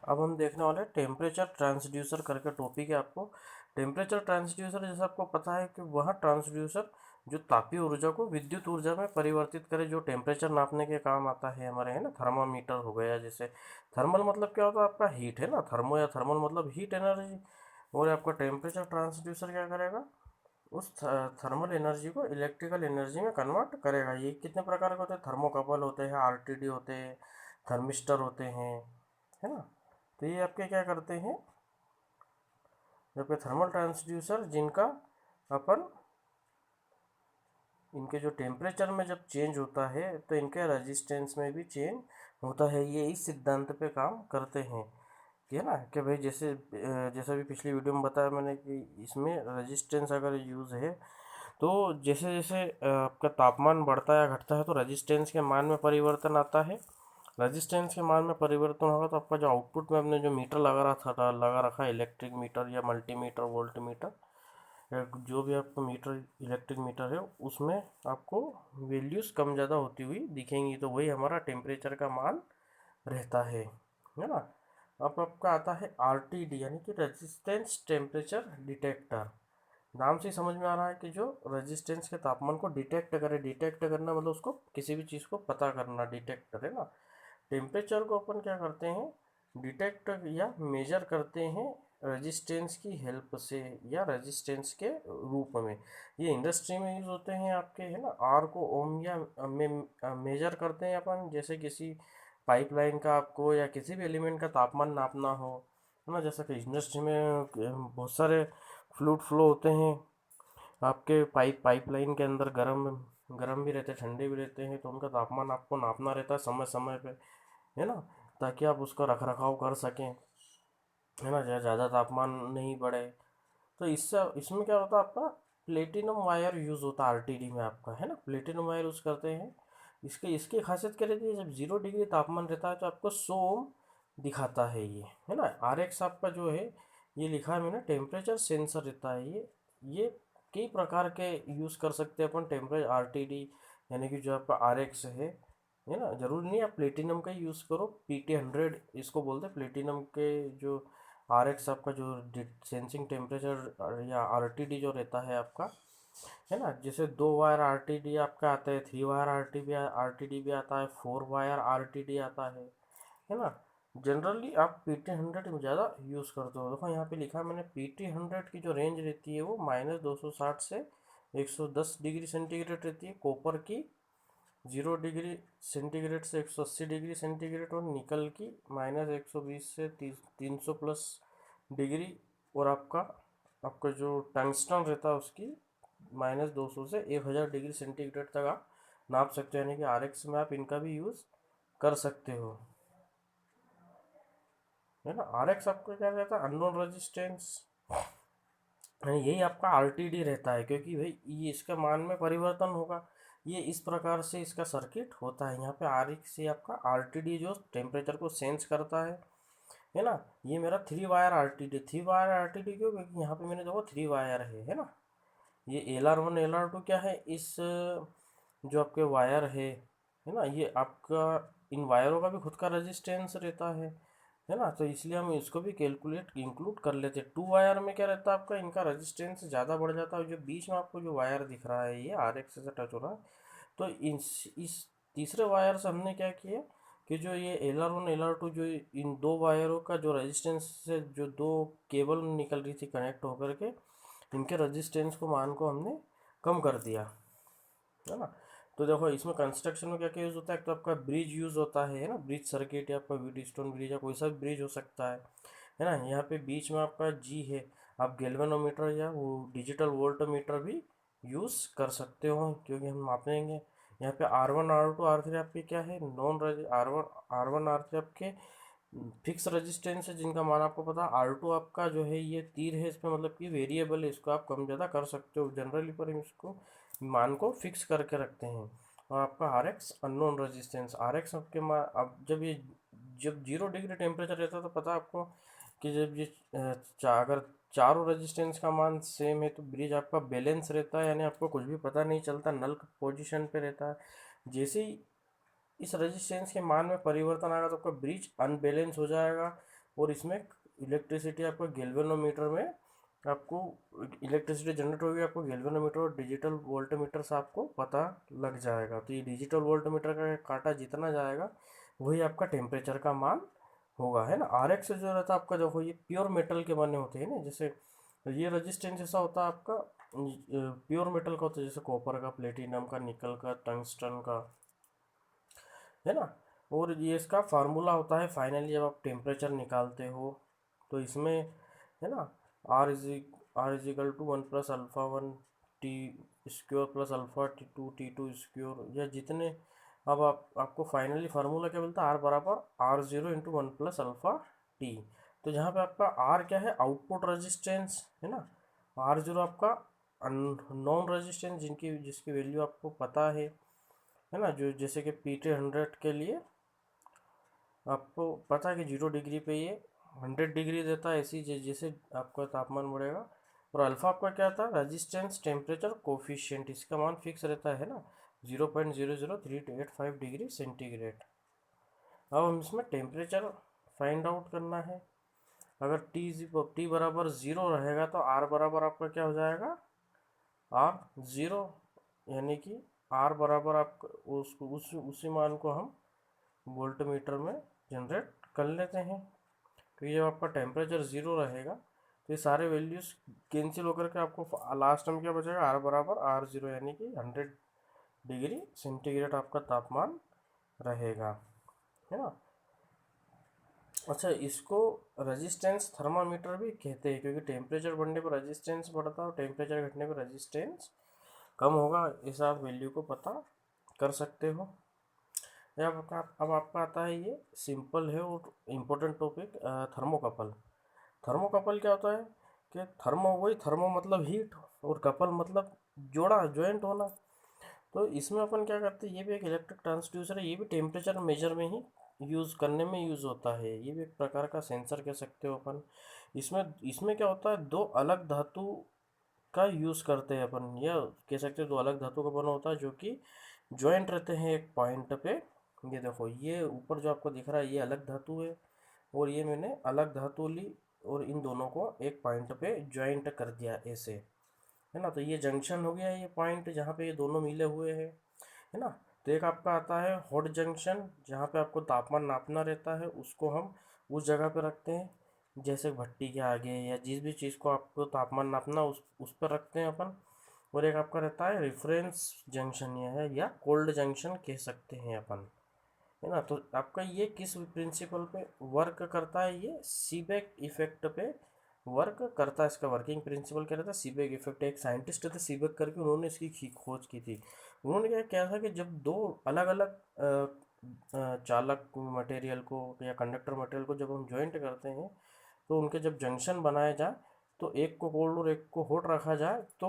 अब हम देखने वाले हैं टेम्परेचर ट्रांसड्यूसर करके टॉपिक है। आपको टेम्परेचर ट्रांसड्यूसर जैसे आपको पता है कि वह ट्रांसड्यूसर जो तापीय ऊर्जा को विद्युत ऊर्जा में परिवर्तित करे, जो टेम्परेचर नापने के काम आता है हमारे, है ना। थर्मामीटर हो गया, जैसे थर्मल मतलब क्या होता है आपका हीट, है ना। थर्मो या थर्मल मतलब हीट एनर्जी। और आपका टेम्परेचर ट्रांसड्यूसर क्या करेगा, उस थर्मल एनर्जी को इलेक्ट्रिकल एनर्जी में कन्वर्ट करेगा। ये कितने प्रकार के होते हैं, थर्मोकपल होते हैं, आरटीडी होते हैं, थर्मिस्टर होते हैं, है ना। तो ये आपके क्या करते हैं, जबकि थर्मल ट्रांसड्यूसर जिनका अपन इनके जो टेम्परेचर में जब चेंज होता है तो इनके रेजिस्टेंस में भी चेंज होता है। ये इस सिद्धांत पे काम करते हैं कि, है ना, कि भाई जैसे भी पिछली वीडियो में बताया मैंने कि इसमें रेजिस्टेंस अगर यूज़ है तो जैसे जैसे आपका तापमान बढ़ता या घटता है तो रेजिस्टेंस के मान में परिवर्तन आता है। रेजिस्टेंस के मान में परिवर्तन होगा तो आपका जो आउटपुट में आपने जो मीटर लगा रखा है, इलेक्ट्रिक मीटर या मल्टीमीटर, वोल्ट मीटर, या जो भी आपको मीटर, इलेक्ट्रिक मीटर है, उसमें आपको वैल्यूज़ कम ज़्यादा होती हुई दिखेंगी, तो वही हमारा टेम्परेचर का मान रहता है ना। अब आपका आता है आरटीडी, यानी कि रेजिस्टेंस टेम्परेचर डिटेक्टर। नाम से ही समझ में आ रहा है कि जो रेजिस्टेंस के तापमान को डिटेक्ट करे। डिटेक्ट करना मतलब उसको किसी भी चीज़ को पता करना, डिटेक्टर, है ना। टेम्परेचर को अपन क्या करते हैं, डिटेक्ट या मेजर करते हैं रेजिस्टेंस की हेल्प से या रेजिस्टेंस के रूप में। ये इंडस्ट्री में यूज़ होते हैं आपके, है ना। आर को ओम या में मेजर करते हैं अपन, जैसे किसी पाइपलाइन का आपको या किसी भी एलिमेंट का तापमान नापना हो, है ना। जैसा कि इंडस्ट्री में बहुत सारे फ्लूइड फ्लो होते हैं आपके पाइपलाइन के अंदर, गर्म भी रहते हैं, ठंडे भी रहते हैं, तो उनका तापमान आपको नापना रहता है समय समय पे, है ना, ताकि आप उसका रख रखाव कर सकें, है ना, ज़्यादा तापमान नहीं बढ़े। तो इससे इसमें क्या होता है आपका प्लेटिनम वायर यूज़ होता है आरटीडी में आपका, है ना। प्लेटिनम वायर यूज़ करते हैं। इसके इसकी खासियत क्या रहती है, जब 0 डिग्री तापमान रहता है तो आपको 100 ओम दिखाता है ये, है ना। RX आपका जो है, ये लिखा है मैंने, टेम्परेचर सेंसर रहता है ये कई प्रकार के यूज़ कर सकते हैं अपन टेम्परेचर आरटीडी, यानी कि जो आपका RX है ना। जरूरी नहीं आप प्लेटिनम का ही यूज़ करो, PT100 इसको बोलते हैं प्लेटिनम के। जो RX आपका जो सेंसिंग टेम्परेचर या RTD जो रहता है आपका, है ना। जैसे 2 वायर RTD आपका आता है, 3 वायर RTD भी आता है, 4 वायर RTD आता है ना। जनरली आप PT100 में ज़्यादा यूज़ करते हो। देखो यहाँ पे लिखा है मैंने, PT100 की जो रेंज रहती है वो -260 से 110 डिग्री सेंटीग्रेड रहती है कॉपर की, 0 डिग्री सेंटीग्रेड से 180 डिग्री सेंटीग्रेड, और निकल की -120 से 300+ डिग्री, और आपका आपका जो टंगस्टन रहता है उसकी -200 से 1000 डिग्री सेंटीग्रेड तक आप नाप सकते हो, यानी कि RX में आप इनका भी यूज़ कर सकते हो, है ना। RX आपका क्या रहता है, अननोन रेजिस्टेंस, यही आपका RTD रहता है, क्योंकि भाई ये इसके मान में परिवर्तन होगा। ये इस प्रकार से इसका सर्किट होता है। यहाँ पे RX से आपका RTD जो टेम्परेचर को सेंस करता है ना। ये मेरा 3 वायर RTD, 3 वायर RTD क्यों, क्योंकि यहाँ पे मैंने देखो 3 वायर है ना। ये LR1 LR2 क्या है, इस जो आपके वायर है ना, ये आपका इन वायरों का भी खुद का रेजिस्टेंस रहता है ना। तो इसलिए हम इसको भी कैलकुलेट इंक्लूड कर लेते हैं। 2 वायर में क्या रहता है आपका, इनका रेजिस्टेंस ज़्यादा बढ़ जाता है। जो बीच में आपको जो वायर दिख रहा है ये RX से टच हो रहा है, तो इस तीसरे वायर से हमने क्या किया कि जो ये LR1 LR2 जो इन 2 वायरों का जो रेजिस्टेंस से जो 2 केबल निकल रही थी कनेक्ट होकर के, इनके रेजिस्टेंस को मान को हमने कम कर दिया, है ना। तो देखो इसमें कंस्ट्रक्शन में क्या क्या यूज़ होता है, तो आपका ब्रिज यूज़ होता है ना, ब्रिज सर्किट, या आपका व्हीटस्टोन ब्रिज या कोई सा भी ब्रिज हो सकता है ना। यहाँ पे बीच में आपका G है, आप गैल्वेनोमीटर या वो डिजिटल वोल्टमीटर भी यूज़ कर सकते हो, क्योंकि हम मापेंगे। यहाँ पे R1 R2 R3 आपके क्या है, नॉन रज R1 R3 आपके फिक्स रेजिस्टेंस है, जिनका मान आपको पता है। R2 आपका जो है ये तीर है, इसमें मतलब कि वेरिएबल है, इसको आप कम ज़्यादा कर सकते हो जनरली, पर हम इसको मान को फिक्स करके रखते हैं। और आपका RX अननोन रेजिस्टेंस, RX आपके मान, अब जब 0 डिग्री टेम्परेचर रहता है तो पता है आपको कि जब ये अगर चारों रेजिस्टेंस का मान सेम है तो ब्रिज आपका बैलेंस रहता है, यानी आपको कुछ भी पता नहीं चलता, नल पोजीशन पे रहता है। जैसे ही इस रेजिस्टेंस के मान में परिवर्तन आएगा तो आपका ब्रिज अनबैलेंस हो जाएगा, और इसमें इलेक्ट्रिसिटी आपको गैल्वेनोमीटर में आपको इलेक्ट्रिसिटी जनरेट होगी, आपको गैल्वेनोमीटर और डिजिटल वोल्टमीटर से आपको पता लग जाएगा। तो ये डिजिटल वोल्टमीटर का कांटा जितना जाएगा वही आपका टेम्परेचर का मान होगा, है ना। RX जो रहता है आपका, देखो ये प्योर मेटल के बने होते हैं ना, जैसे ये रेजिस्टेंस जैसा होता है आपका प्योर मेटल का होता है, जैसे कॉपर का, प्लेटिनम का, निकल का, टंगस्टन का, है ना। और ये इसका फार्मूला होता है फाइनली जब आप टेम्परेचर निकालते हो, तो इसमें है ना R is equal to 1 + α1 t square plus α2 square, या जितने, अब आपको फाइनली फार्मूला क्या मिलता है, R बराबर R0 × 1 + α t। तो जहाँ पे आपका R क्या है, आउटपुट रेजिस्टेंस है ना, R0 आपका नॉन रेजिस्टेंस जिसकी वैल्यू आपको पता है ना, जो जैसे कि PT100 के लिए आपको पता है कि 0 डिग्री पे ये 100 डिग्री देता है, ऐसी जैसे आपका तापमान बढ़ेगा। और अल्फ़ा आपका क्या था, रेजिस्टेंस टेम्परेचर कोफिशिएंट, इसका मान फिक्स रहता है ना 0.00385 डिग्री सेंटीग्रेड। अब हम इसमें टेम्परेचर फाइंड आउट करना है। अगर टी बराबर 0 रहेगा तो R बराबर आपका क्या हो जाएगा, R0, यानी कि R बराबर आपका उसी मान को हम वोल्ट मीटर में जनरेट कर लेते हैं। तो ये जब आपका टेम्परेचर 0 रहेगा तो ये सारे वैल्यूज कैंसिल होकर के आपको लास्ट में क्या बचेगा, R बराबर R0, यानी कि 100 डिग्री सेंटीग्रेड आपका तापमान रहेगा, है ना। अच्छा, इसको रेजिस्टेंस थर्मामीटर भी कहते हैं, क्योंकि टेम्परेचर बढ़ने पर रेजिस्टेंस बढ़ता है और टेम्परेचर घटने पर रेजिस्टेंस कम होगा। इस आप वैल्यू को पता कर सकते हो। अब आपका आता है, ये सिंपल है और इम्पोर्टेंट टॉपिक, थर्मोकपल। थर्मोकपल क्या होता है कि थर्मो मतलब हीट, और कपल मतलब जोड़ा, ज्वाइंट होना। तो इसमें अपन क्या करते हैं, ये भी एक इलेक्ट्रिक ट्रांसड्यूसर है, ये भी टेम्परेचर मेजर में ही यूज़ करने में यूज़ होता है। ये भी एक प्रकार का सेंसर कह सकते हो अपन। इसमें इसमें क्या होता है, दो अलग धातु का यूज़ करते हैं अपन, या कह सकते हैं दो अलग धातु का बना होता है जो कि ज्वाइंट रहते हैं एक पॉइंट पे। ये देखो, ये ऊपर जो आपको दिख रहा है ये अलग धातु है, और ये मैंने अलग धातु ली और इन दोनों को एक पॉइंट पे ज्वाइंट कर दिया ऐसे, है ना। तो ये जंक्शन हो गया, ये पॉइंट जहाँ पे ये दोनों मिले हुए हैं, है ना। तो एक आपका आता है हॉट जंक्शन, जहाँ पे आपको तापमान नापना रहता है, उसको हम उस जगह पे रखते हैं, जैसे भट्टी के आगे, या जिस भी चीज़ को आपको तापमान नापना उस पर रखते हैं अपन। और एक आपका रहता है रेफरेंस जंक्शन, यह है, या कोल्ड जंक्शन कह सकते हैं अपन, है ना। तो आपका ये किस प्रिंसिपल पे वर्क करता है, ये सीबेक इफेक्ट पे वर्क करता है। इसका वर्किंग प्रिंसिपल क्या रहता है, सीबेक इफेक्ट। एक साइंटिस्ट थे सीबेक करके, उन्होंने इसकी खोज की थी। उन्होंने क्या किया था कि जब दो अलग अलग चालक मटेरियल को या कंडक्टर मटेरियल को जब हम ज्वाइंट करते हैं, तो उनके जब जंक्शन बनाए जाए, तो एक को कोल्ड और एक को हॉट रखा जाए, तो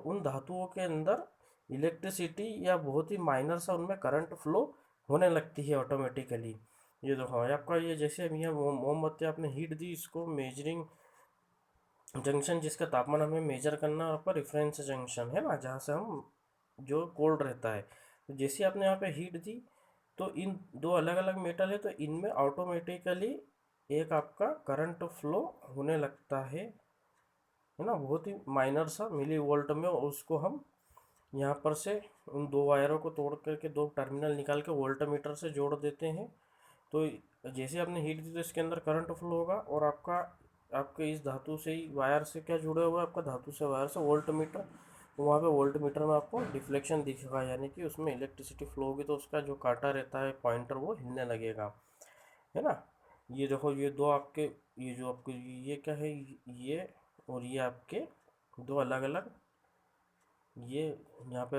उन धातुओं के अंदर इलेक्ट्रिसिटी या बहुत ही माइनर सा उनमें करंट फ्लो होने लगती है ऑटोमेटिकली। ये देखो आपका, ये जैसे हम यहाँ मोमबत्ती आपने हीट दी, इसको मेजरिंग जंक्शन, जिसका तापमान हमें मेजर करना है, आपका रेफरेंस जंक्शन है ना, जहाँ से हम जो कोल्ड रहता है। तो जैसे आपने यहाँ पे हीट दी, तो इन दो अलग अलग मेटल है, तो इनमें ऑटोमेटिकली एक आपका करंट फ्लो होने लगता है ना, बहुत ही माइनर सा मिली वोल्ट में। और उसको हम यहाँ पर से उन दो वायरों को तोड़ करके दो टर्मिनल निकाल के वोल्टमीटर से जोड़ देते हैं। तो जैसे आपने हीट दी तो इसके अंदर करंट फ्लो होगा, और आपके इस धातु से ही वायर से क्या जुड़ा हुआ है, आपका धातु से वायर से वोल्टमीटर, वहाँ पे वोल्टमीटर में आपको डिफ्लेक्शन दिखेगा, यानी कि उसमें इलेक्ट्रिसिटी फ्लो होगी, तो उसका जो कांटा रहता है पॉइंटर वो हिलने लगेगा, है ना। ये देखो, ये दो आपके, ये जो आपके ये क्या है, ये और ये आपके दो अलग अलग ये यहाँ पे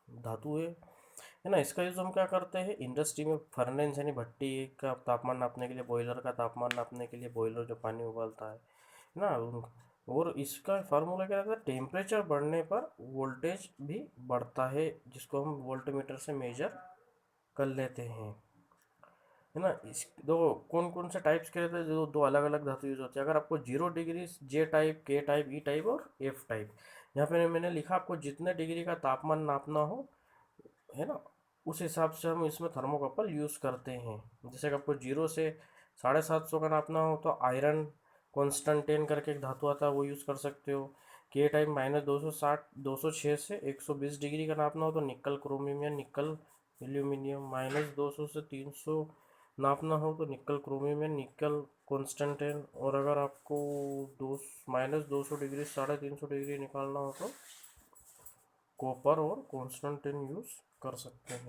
धातु है ना। इसका यूज़ हम क्या करते हैं, इंडस्ट्री में फर्नेस यानी भट्टी का तापमान नापने के लिए, बॉयलर का तापमान नापने के लिए, बॉयलर जो पानी उबालता है ना। और इसका फार्मूला क्या रहता है, टेम्परेचर बढ़ने पर वोल्टेज भी बढ़ता है, जिसको हम वोल्टमीटर से मेजर कर लेते हैं, है ना। इस दो कौन कौन से टाइप्स के रहते हैं, जो दो अलग अलग धातु यूज होते हैं। अगर आपको 0 degree, J type, K type, E type और F टाइप, यहाँ पे मैंने लिखा आपको जितने डिग्री का तापमान नापना हो, है ना, उस हिसाब से हम इसमें थर्मोकपल यूज़ करते हैं। जैसे कि आपको 0 से 750 का नापना हो तो आयरन कॉन्स्टेंटेन करके एक धातु आता है, वो यूज़ कर सकते हो। के टाइम -206 से 120 डिग्री का नापना हो तो निकल क्रोमियम या निकल एल्यूमिनियम। -200 से 300 नापना हो तो निकल क्रोमियम या निकल कॉन्स्टेंटेन। और अगर आपको -200 डिग्री 350 डिग्री निकालना हो तो कॉपर और कॉन्स्टेंटेन यूज़ कर सकते हैं।